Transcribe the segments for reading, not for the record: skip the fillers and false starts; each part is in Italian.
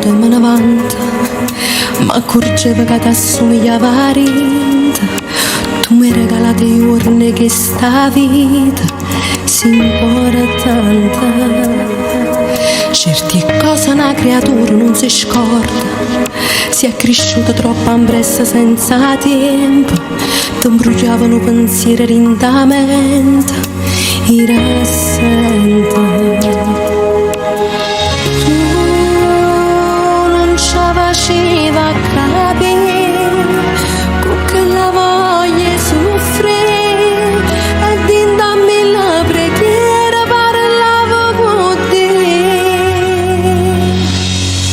foto e me ne vanta, ma accorgeva che ti assomigliava a Rinta. Tu mi hai regalato i giorni che sta vita si importante. Certi cose una creatura non si scorda, si è cresciuto troppo ambressa senza tempo, ti imbrugliavano pensieri lentamente, era assente. Tu non ci faceva capire con che la voglia soffrire, e dindammi la preghiera parlava con te.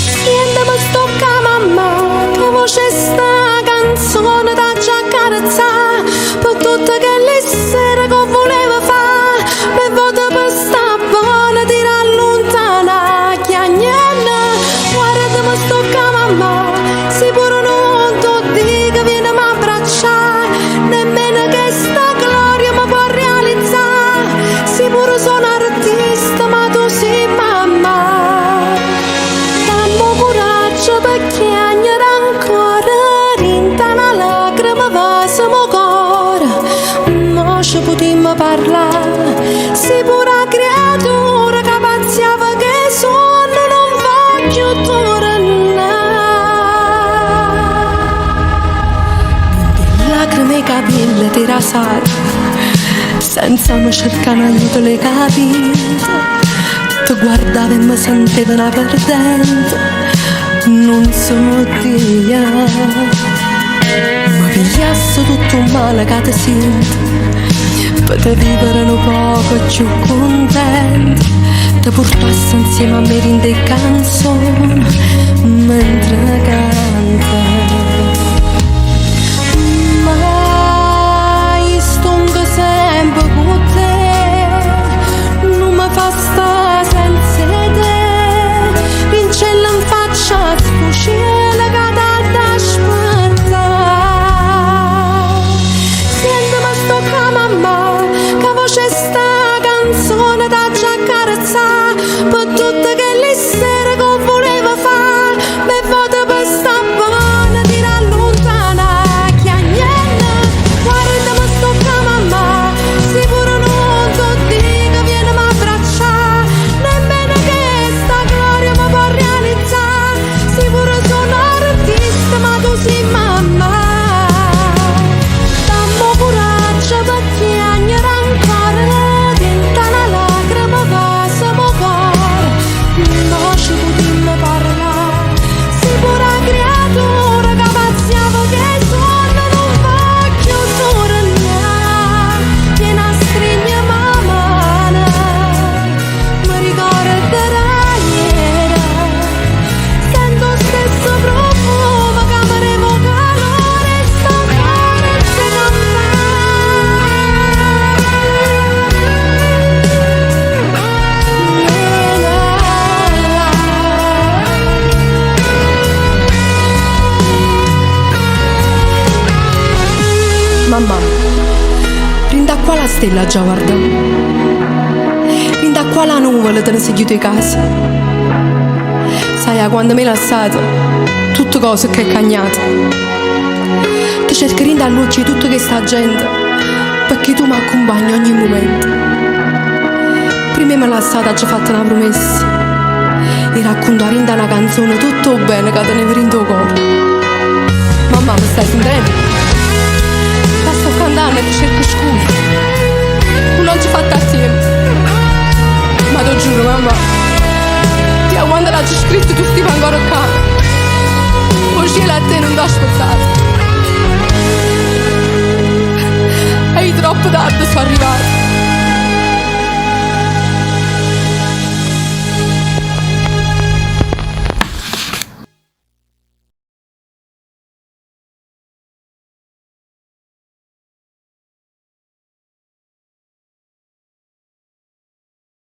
Sentimi stocca mamma, che voce sta canzone da già carezzare, per tutte quelle sere che voleva fare, per voto per sta buona di allontana chiagnana. Guardami stocca mamma, si pure non tu dica vieni a abbracciare, nemmeno che sta gloria mi può realizzare, si pure sono artista ma tu sei mamma. Dammi coraggio per chiagnare ancora, rinta una lacrima va se mo cuore, non ci potremmo parlare, si pure creatura che pensiava che sono non voglio tornare. Lacrime e capelli ti rasate, senza mi cercare aiuto le capite, ti guardavo e mi sentivo una perdente, non sono Dio. Ma pigliasse tutto il male che ti sento, per te vivere un poco più contento, ti portasse insieme a me in delle canzoni mentre canta. Ma io stongo sempre con te, non mi fa sta senza te, rincello in faccia sto cielo che t'ha aspettare. Sentimi stocca mamma, che voce sta canzone da già carezzare, per tutte quelle sere che voleva fare, per voto per sta buona di allontana chiagnana. Guardami stocca mamma, si pure non tu dica vieni a abbracciare, nemmeno che sta gloria mi può realizzare, si pure sono artista ma tu sei mamma. Dammi coraggio per chiagnare ancora, dentro una lacrima va se mo cuore, non ci potremmo parlare, si pure creatura che pensiava che sono non voglio tornare. Vieni a stringere la mano, mi ricorderai ieri, sento lo stesso profumo che avremo calore, sto cuore se mamma, rinda qua la stella già guarda, rinda qua la nuvola te ne sei chiuso in casa. Sai, quando mi hai lasciato, tutte cose che è cagnata, ti cerchi rinda a luce di tutta questa gente, perché tu mi accompagni ogni momento. Prima mi hai lasciato, ci ho fatto una promessa, e racconto rinda una canzone tutto bene che tenevo in tuo cuore. Mamma, mi stai sentendo? Sto cantando e ti cerco scusa, non ci fatta assieme, ma ti giuro mamma, io quando l'ho scritto tu stai ancora qua, poi cielo a te non ti aspettare, e troppo tardi sono arrivata,